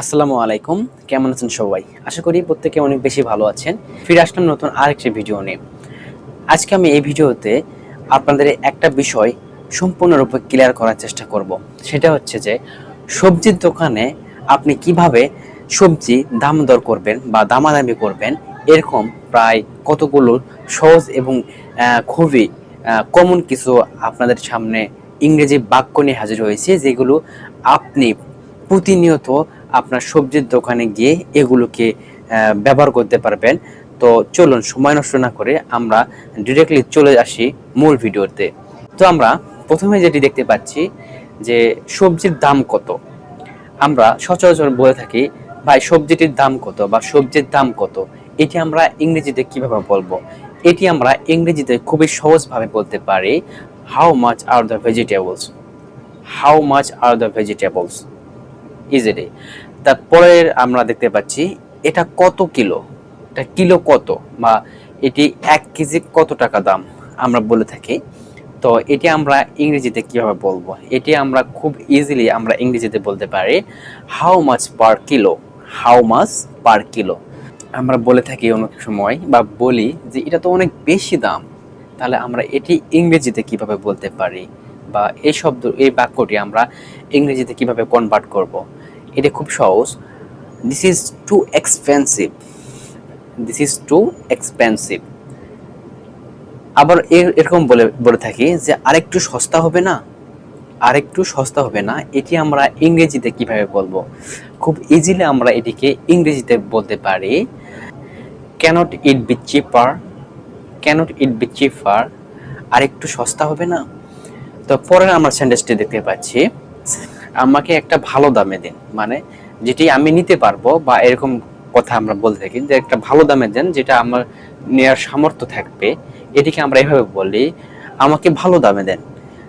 আসসালামু আলাইকুম। কেমন আছেন সবাই? আশা করি প্রত্যেকে অনেক বেশি ভালো আছেন। ফিরে আসলাম নতুন আরেকটি ভিডিও নিয়ে। আজকে আমি এই ভিডিওতে আপনাদের একটা বিষয় সম্পূর্ণরূপে ক্লিয়ার করার চেষ্টা করব। সেটা হচ্ছে যে সবজির দোকানে আপনি কিভাবে সবজি দাম দর করবেন বা দামাদামি করবেন, এরকম প্রায় কতগুলো সহজ এবং খুবই কমন কিছু আপনাদের সামনে ইংরেজি বাক্য নিয়ে হাজির হয়েছে, যেগুলো আপনি প্রতিনিয়ত আপনার সবজির দোকানে গিয়ে এগুলোকে ব্যবহার করতে পারবেন। তো চলুন সময় নষ্ট না করে আমরা ডিরেক্টলি চলে আসি মূল ভিডিওতে। তো আমরা প্রথমে যেটি দেখতে পাচ্ছি যে সবজির দাম কত। আমরা সচরাচর বলে থাকি, ভাই সবজিটির দাম কত বা সবজির দাম কত। এটি আমরা ইংরেজিতে কিভাবে বলবো? এটি আমরা ইংরেজিতে খুবই সহজভাবে বলতে পারি, how much are the vegetables. How much are the vegetables easily. তারপরে আমরা দেখতে পাচ্ছি এটা কত কিলো, এটা কিলো কত, বা এটি 1 কেজি কত টাকা দাম আমরা বলে থাকি। তো এটি আমরা ইংরেজিতে কিভাবে বলবো? এটি আমরা খুব ইজিলি আমরা ইংরেজিতে বলতে পারি how much per kilo. How much per kilo. আমরা বলে থাকি অনেক সময় বা বলি যে এটা তো অনেক বেশি দাম, তাহলে আমরা এটি ইংরেজিতে কিভাবে বলতে পারি, বা এই শব্দ এই বাক্যটি আমরা ইংরেজিতে কিভাবে কনভার্ট করব? এটা খুব সহজ। This is too expensive. This is too expensive. আবার এরকম বলে বলে থাকি যে আরেকটু সস্তা হবে না, আরেকটু সস্তা হবে না। এটি আমরা ইংরেজিতে কিভাবে বলবো? খুব ইজিলি আমরা এটিকে ইংরেজিতে বলতে পারি can't it be cheaper. Can't it be cheaper. আরেকটু সস্তা হবে না। তো পরের আমরা সেন্টেন্সটি দেখতে পাচ্ছি, আমাকে একটা ভালো দামে দিন, মানে যেটি আমি নিতে পারবো, বা এরকম কথা আমরা বলতে থাকি যে একটা ভালো দামে দেন যেটা আমার নেওয়ার সামর্থ্য থাকবে। এটিকে আমরা এভাবে বলি, আমাকে ভালো দামে দেন।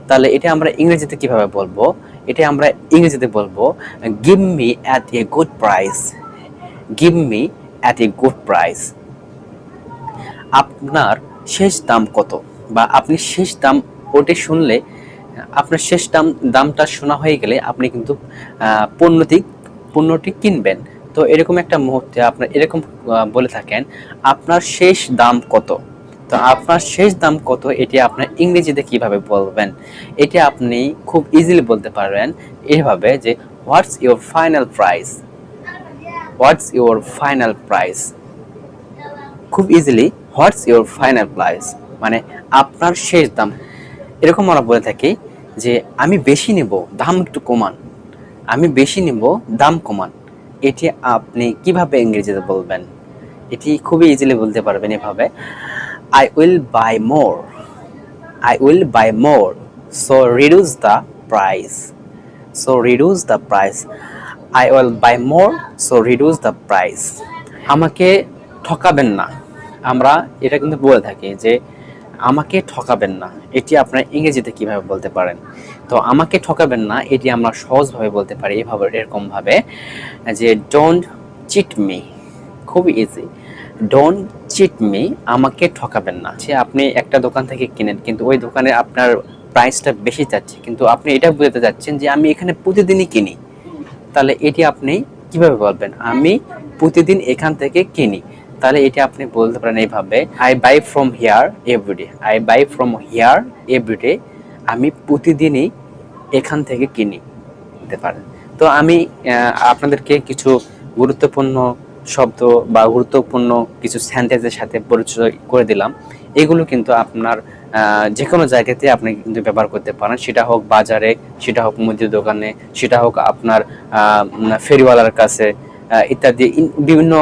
তাহলে এটা আমরা ইংরেজিতে কিভাবে বলবো? এটা আমরা ইংরেজিতে বলবো give me at a good price. Give me at a good price. আপনার শেষ দাম কত, বা আপনি শেষ দাম ওটি শুনলে, আপনার শেষ দামটা শোনা হয়ে গেলে আপনি কিন্তু পণ্যটি কিনবেন। তো এরকম একটা মুহূর্তে আপনার এরকম বলে থাকেন, আপনার শেষ দাম কত। তো আপনার শেষ দাম কত এটি আপনার ইংরেজিতে কিভাবে বলবেন? এটি আপনি খুব ইজিলি বলতে পারবেন এভাবে যে what's your final price. What's your final price. খুব easily what's your final price, মানে আপনার শেষ দাম। এরকম আমরা বলে থাকি যে আমি বেশি নেব, দাম একটু কমান। আমি বেশি নেব, দাম কমান। এটি আপনি কিভাবে ইংরেজিতে বলবেন? এটি খুবই ইজিলি বলতে পারবেন এভাবে, I will buy more. I will buy more, so reduce the price. So reduce the price. I will buy more, so reduce the price. আমাকে ঠকাবেন না। আমরা এটা কিন্তু বলে থাকি যে আমাকে ঠকাবেন না। এটি আপনার ইংরেজিতে কিভাবে বলতে পারেন? তো আমাকে ঠকাবেন না এটি আমরা সহজভাবে বলতে পারি এভাবে, এরকম ভাবে যে ডোন্ট চিট মি। খুব ইজি, ডোন্ট চিট মি, আমাকে ঠকাবেন না। সে আপনি একটা দোকান থেকে কিনেন, কিন্তু ওই দোকানে আপনার প্রাইসটা বেশি চাচ্ছে, কিন্তু আপনি এটা বুঝাতে চাচ্ছেন যে আমি এখানে প্রতিদিনই কিনি। তাহলে এটি আপনি কিভাবে বলবেন? আমি প্রতিদিন এখান থেকে কিনি। তাহলে এটা আপনি বলতে পারেন এইভাবে, I buy from here every day. I buy from here every day. আমি প্রতিদিনই এখান থেকে কিনি দিতে পারেন। তো আমি আপনাদেরকে কিছু গুরুত্বপূর্ণ শব্দ বা গুরুত্বপূর্ণ কিছু সেন্টেন্সের সাথে পরিচয় করে দিলাম। এগুলো কিন্তু আপনার যে কোনো জায়গাতে আপনি কিন্তু ব্যবহার করতে পারেন, সেটা হোক বাজারে, সেটা হোক মুদির দোকানে, সেটা হোক আপনার ফেরিওয়ালার কাছে, ইত্যাদি বিভিন্ন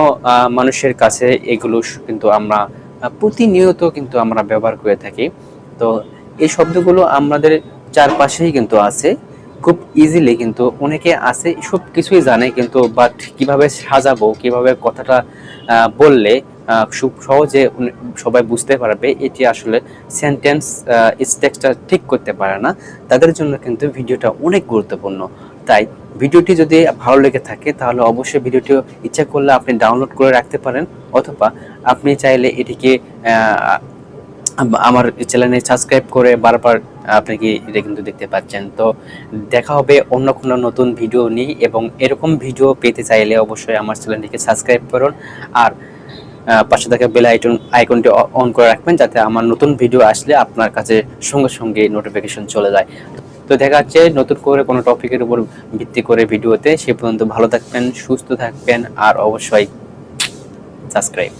মানুষের কাছে। এগুলো কিন্তু আমরা প্রতিনিয়ত কিন্তু আমরা ব্যবহার করে থাকি। তো এই শব্দগুলো আমাদের চারপাশেই কিন্তু আছে, খুব ইজিলি কিন্তু অনেকে আছে সব কিছুই জানে, কিন্তু বাট কিভাবে সাজাবো, কিভাবে কথাটা বললে খুব সহজে সবাই বুঝতে পারবে, এটি আসলে সেন্টেন্স স্ট্রাকচার ঠিক করতে পারে না। তাদের জন্য কিন্তু ভিডিওটা অনেক গুরুত্বপূর্ণ। তাই ভিডিওটি যদি ভালো লেগে থাকে তাহলে অবশ্যই ভিডিওটি ইচ্ছা করলে আপনি ডাউনলোড করে রাখতে পারেন, অথবা আপনি চাইলে এটিকে আমার চ্যানেলে সাবস্ক্রাইব করে বারবার আপনি কি এটা কিন্তু দেখতে পাচ্ছেন। তো দেখা হবে অন্য কোনো নতুন ভিডিও নিয়ে, এবং এরকম ভিডিও পেতে চাইলে অবশ্যই আমার চ্যানেলটিকে সাবস্ক্রাইব করুন, আর পাশে থাকা বেল আইকনটি অন করে রাখবেন, যাতে আমার নতুন ভিডিও আসলে আপনার কাছে সঙ্গে সঙ্গে নোটিফিকেশন চলে যায়। তো দেখা যাচ্ছে নতুন করে কোনো টপিকের উপর ভিত্তি করে ভিডিওতে। সে পর্যন্ত ভালো থাকবেন, সুস্থ থাকবেন, আর অবশ্যই সাবস্ক্রাইব।